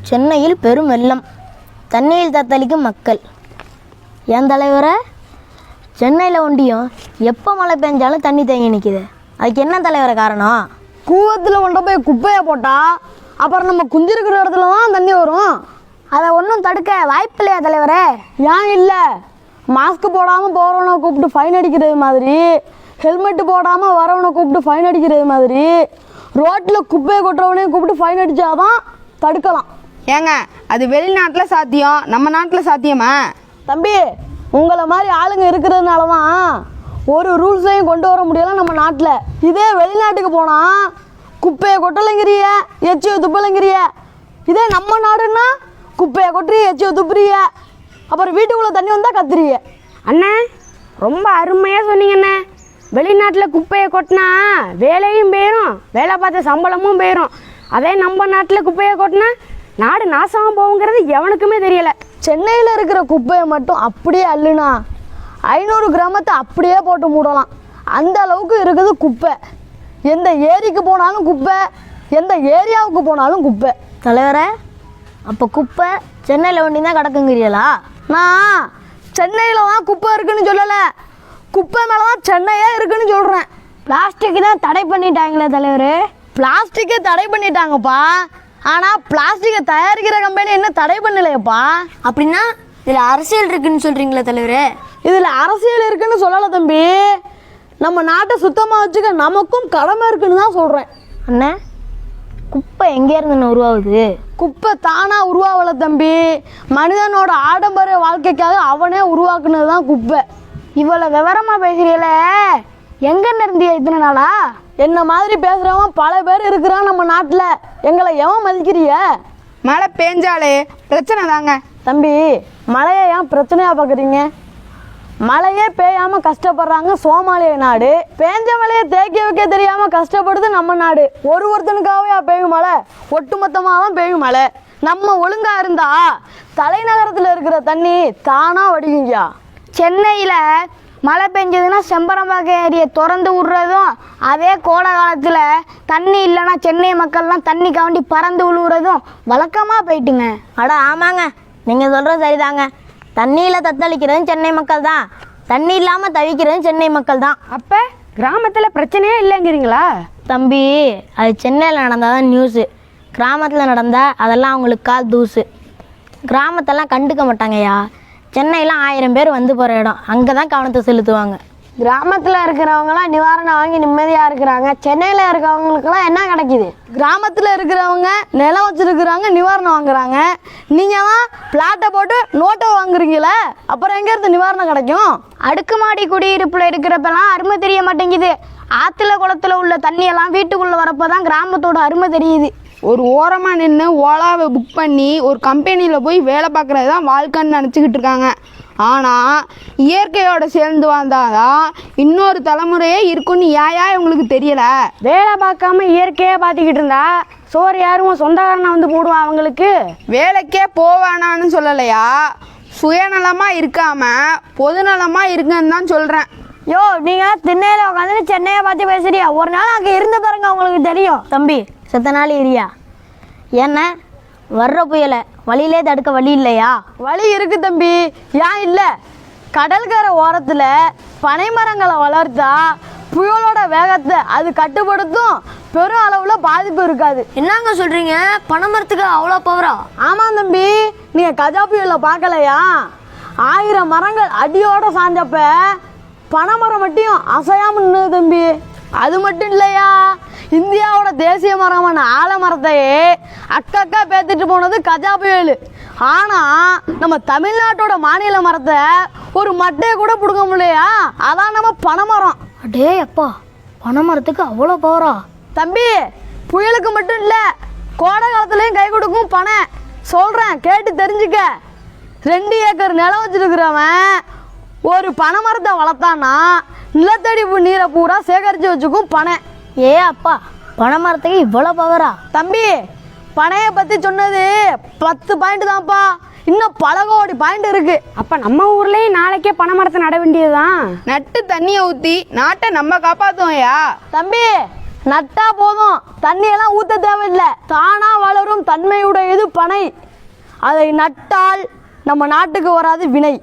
சென்னையில் பெரும் வெள்ளம், தண்ணீரில் தத்தளிக்கும் மக்கள். என் தலைவரை, சென்னையில் ஒண்டியும் எப்போ மழை பெஞ்சாலும் தண்ணி தேங்கி நிற்கிது. அதுக்கு என்ன தலைவரை காரணம்? கூவத்தில் கொண்டு போய் குப்பையை போட்டால் அப்புறம் நம்ம குந்திருக்கிற இடத்துல தான் தண்ணி வரும். அதை ஒன்றும் தடுக்க வாய்ப்பு இல்லையா தலைவரே? ஏன் இல்லை? மாஸ்க் போடாமல் போகிறவனை கூப்பிட்டு ஃபைன் அடிக்கிறது மாதிரி, ஹெல்மெட்டு போடாமல் வரவனை கூப்பிட்டு ஃபைன் அடிக்கிறது மாதிரி, ரோட்டில் குப்பையை கொட்டுறவனையும் கூப்பிட்டு ஃபைன் அடித்தாதான் தடுக்கலாம். ஏங்க, அது வெளிநாட்டில் சாத்தியம், நம்ம நாட்டில் சாத்தியமா? தம்பி, உங்களை மாதிரி ஆளுங்க இருக்கிறதுனால தான் ஒரு ரூல்ஸையும் கொண்டு வர முடியல நம்ம நாட்டில். இதே வெளிநாட்டுக்கு போனால் குப்பையை கொட்டலைங்கிறிய, எச்சியை துப்பலைங்கிறிய. இதே நம்ம நாடுன்னா குப்பையை கொட்டுறிய, எச்சியை துப்புறிய, அப்புறம் வீட்டுக்குள்ளே தண்ணி வந்தால் கத்துறிய. அண்ணே, ரொம்ப அருமையாக சொன்னீங்கண்ணே. வெளிநாட்டில் குப்பையை கொட்டினா வேலையும் போயிடும், வேலை பார்த்த சம்பளமும் போயிடும். அதே நம்ம நாட்டில் குப்பையை கொட்டினா நாடு நாசமாக போகுங்கிறது எவனுக்குமே தெரியலை. சென்னையில் இருக்கிற குப்பையை மட்டும் அப்படியே அள்ளுனா 500 கிராமத்தை அப்படியே போட்டு மூடலாம். அந்த அளவுக்கு இருக்குது குப்பை. எந்த ஏரிக்கு போனாலும் குப்பை, எந்த ஏரியாவுக்கு போனாலும் குப்பை. தலைவரை, அப்போ குப்பை சென்னையில் ஒண்டி தான் கிடக்குங்கிறீங்களா? நான் சென்னையில் தான் குப்பை இருக்குன்னு சொல்லலை, குப்பை மேலே தான் சென்னையே இருக்குன்னு சொல்கிறேன். பிளாஸ்டிக் தான் தடை பண்ணிட்டாங்களே தலைவர். பிளாஸ்டிக்கை தடை பண்ணிட்டாங்கப்பா, ஆனால் பிளாஸ்டிக்கை தயாரிக்கிற கம்பெனி என்ன தடை பண்ணலையப்பா. அப்படின்னா இதில் அரசியல் இருக்குன்னு சொல்கிறீங்களா தலைவர்? இதில் அரசியல் இருக்குன்னு சொல்லலை தம்பி, நம்ம நாட்டை சுத்தமாக வச்சுக்க நமக்கும் கடமை இருக்குன்னு தான் சொல்கிறேன். அண்ணே, குப்பை எங்கேருந்துன்னு உருவாகுது? குப்பை தானாக உருவாகலை தம்பி, மனிதனோட ஆடம்பர வாழ்க்கைக்காக அவனே உருவாக்குனது தான் குப்பை. இவ்வளோ விவரமாக பேசுகிறீங்கள, எங்கன்னு இருந்தியா இத்தனை நாளா? என்ன மாதிரி பேசுகிறவன் பல பேர் இருக்கிறான் நம்ம நாட்டில். எங்களை எவன் மதிக்கிறிய? மழை பெஞ்சாலே பிரச்சனை தாங்க. தம்பி, மழையை ஏன் பிரச்சனையாக பார்க்குறீங்க? மழையே பெய்யாமல் கஷ்டப்படுறாங்க சோமாலிய நாடு, பேஞ்ச மழையை தேக்கி வைக்க தெரியாமல் கஷ்டப்படுது நம்ம நாடு. ஒருத்தனுக்காகவே பெய்யும் மழை, ஒட்டுமொத்தமாக தான் பெய்யும் மழை. நம்ம ஒழுங்காக இருந்தா தலைநகரத்தில் இருக்கிற தண்ணி தானாக வடிக்குங்கயா. சென்னையில் மழை பெஞ்சதுன்னா செம்பரம்பாக்கம் ஏரியை திறந்து விட்றதும், அதே கோடை காலத்தில் தண்ணி இல்லைன்னா சென்னை மக்கள்லாம் தண்ணி காண்டி பறந்து விழுவுறதும் வழக்கமாக போயிட்டுங்க. அட ஆமாங்க, நீங்கள் சொல்கிறது சரிதாங்க. தண்ணியில் தத்தளிக்கிறதும் சென்னை மக்கள் தான், தண்ணி இல்லாமல் தவிக்கிறதும் சென்னை மக்கள் தான். அப்போ கிராமத்தில் பிரச்சனையே இல்லைங்கிறீங்களா? தம்பி, அது சென்னையில் நடந்தால் தான் நியூஸு, கிராமத்தில் நடந்தால் அதெல்லாம் அவங்களுக்கு கால் தூசு. கிராமத்தெல்லாம் கண்டுக்க மாட்டாங்கய்யா. சென்னையில் 1000 பேர் வந்து போகிற இடம், அங்கே தான் கவனத்தை செலுத்துவாங்க. கிராமத்தில் இருக்கிறவங்களாம் நிவாரணம் வாங்கி நிம்மதியாக இருக்கிறாங்க. சென்னையில் இருக்கிறவங்களுக்கெல்லாம் என்ன கிடைக்கிது? கிராமத்தில் இருக்கிறவங்க நிலம் வச்சுருக்குறாங்க, நிவாரணம் வாங்குறாங்க. நீங்கள் தான் பிளாட்டை போட்டு நோட்டை வாங்குறீங்களே, அப்புறம் எங்கேருந்து நிவாரணம் கிடைக்கும்? அடுக்குமாடி குடியிருப்பில் இருக்கிறப்பெல்லாம் அருமை தெரிய மாட்டேங்குது. ஆற்றுல குளத்தில் உள்ள தண்ணியெல்லாம் வீட்டுக்குள்ளே வரப்போ தான் கிராமத்தோட அருமை தெரியுது. ஒரு ஓரமாக நின்று ஓலாவை புக் பண்ணி ஒரு கம்பெனியில் போய் வேலை பார்க்குறது தான் வாழ்க்கைன்னு நினச்சிக்கிட்டு இருக்காங்க. ஆனால் இயற்கையோடு சேர்ந்து வந்தாதான் இன்னொரு தலைமுறையே இருக்குன்னு ஏன் இவங்களுக்கு தெரியலை? வேலை பார்க்காம இயற்கையாக பார்த்துக்கிட்டு இருந்தா சோறு யாரும் சொந்தக்காரனை வந்து போடுவான் அவங்களுக்கு. வேலைக்கே போவேனான்னு சொல்லலையா, சுயநலமாக இருக்காமல் பொதுநலமாக இருக்குன்னு தான் சொல்கிறேன். யோ, நீங்கள் திண்ணையில் உட்காந்து சென்னையை பார்த்து பேசுறியா? ஒரு நாள் அங்கே இருந்து பாருங்க, உங்களுக்கு தெரியும். தம்பி, செத்த நாள் ஏரியா என்ன வர்ற புயலை வழியிலே தடுக்க வழி இல்லையா? வழி இருக்கு தம்பி, ஏன் இல்லை? கடற்கரை ஓரத்தில் பனைமரங்களை வளர்த்தா புயலோட வேகத்தை அது கட்டுப்படுத்தும், பெரும் அளவில் பாதிப்பு இருக்காது. என்னங்க சொல்கிறீங்க? பனைமரத்துக்கு அவ்வளோ பவரா? ஆமாம் தம்பி, நீங்கள் கஜா புயலை பார்க்கலையா? 1000 மரங்கள் அடியோட சாஞ்சப்ப பனைமரம் மட்டும் அசையாமல் நின்னுது தம்பி. அது மட்டும் இல்லையா, இந்தியாவோட தேசிய மரமான ஆலமரத்தையே அக்கா பேத்துட்டு போனது கஜா புயல். ஆனால் நம்ம தமிழ்நாட்டோட மாநில மரத்தை ஒரு மட்டையை கூட பிடுங்க முடியலையா, அதான் நம்ம பனைமரம். அடே அப்பா, பனைமரத்துக்கு அவ்வளோ பவரா? தம்பி, புயலுக்கு மட்டும் இல்லை, கோடை காலத்துலேயும் கை கொடுக்கும் பனை. சொல்கிறேன், கேட்டு தெரிஞ்சுக்க. 2 ஏக்கர் நிலம் வச்சுருக்கிறவன் ஒரு பனைமரத்தை வளர்த்தான்னா நிலத்தடி நீரை பூரா சேகரித்து வச்சுக்கும் பனை. ஏ அப்பா, பனைமரத்துக்கு இவ்வளோ பவரா? தம்பி, பனையை பற்றி சொன்னது 10 பாயிண்ட் தான்ப்பா, இன்னும் பல கோடி பாயிண்ட் இருக்குது. அப்போ நம்ம ஊர்லேயும் நாளைக்கே பனைமரத்தை நட வேண்டியதுதான். நட்டு தண்ணியை ஊற்றி நாட்டை நம்ம காப்பாற்றுவோம்யா. தம்பி, நட்டா போதும், தண்ணியெல்லாம் ஊற்ற தேவையில்லை. தானாக வளரும் தன்மையுடையது பனை. அதை நட்டால் நம்ம நாட்டுக்கு வராது வினை.